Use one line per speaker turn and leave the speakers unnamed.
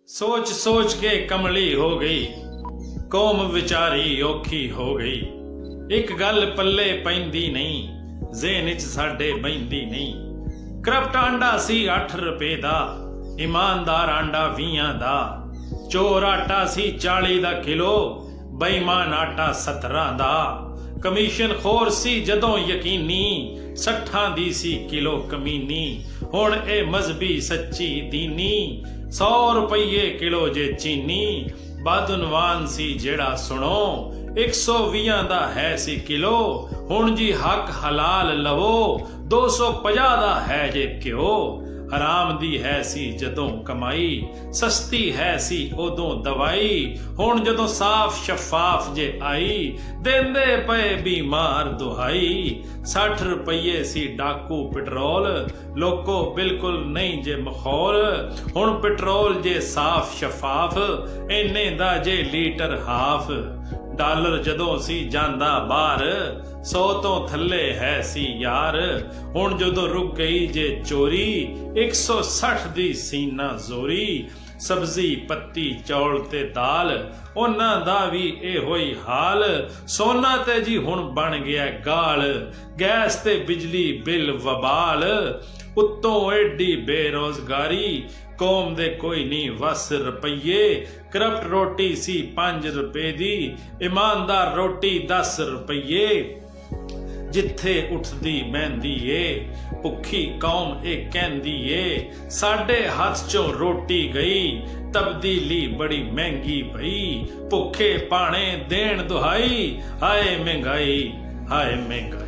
सोच सोच के कमली हो गई, कौम विचारी औखी हो गई। एक गल पल्ले पैंदी नहीं, ज़हन च साडे बहिंदी नहीं। करप्ट आंडा सी 8 रुपए दा, ईमानदार आंडा 20 दा। चोर आटा सी 40 दा किलो, बेईमान आटा 17 दा। कमीशन खोर सी जदों यकीनी, 60 दी सी किलो कमीनी। हुण ए मजहबी सच्ची दीनी, 100 रुपये किलो जे चीनी। बदउनवान सी जेड़ा सुनो, 120 दा है सी किलो। हुण जी हक हलाल लवो, 250 दा है जे घ्यो। हराम दी है सी जदों कमाई, सस्ती है सी उदों दवाई। हुण जदों साफ शफाफ जे आई, देंदे पे बीमार दुहाई। 60 रुपये सी डाकू पेट्रोल, लोको बिल्कुल नहीं जे मखौल। हुण पेट्रोल जे साफ शफाफ, इन्ने दा जे लीटर हाफ। डॉलर जदों सी जांदा बाहर, 100 तो थल्ले है सी यार। हुण जदों रुक गई जे चोरी, 160 दी सीना जोरी। सब्जी पत्ती चौल ते दाल, उन्हां दा भी इहो ही हाल। सोना ते जी हुण बन गया गाल, गैस ते बिजली बिल वबाल। उत्तों एडी बेरोजगारी, कौम दे कोई नहीं वस रुपये। करप्ट रोटी सी 5 रुपए दी, ईमानदार रोटी 10 रुपये। जिथे उठदी बहंदी ए, भुखी कौम ए कहंदी ए। साडे हाथ चों रोटी गई, तब्दीली बड़ी महंगी पई। भुखे पाने देण दुहाई, हाय महंगाई हाय महंगाई।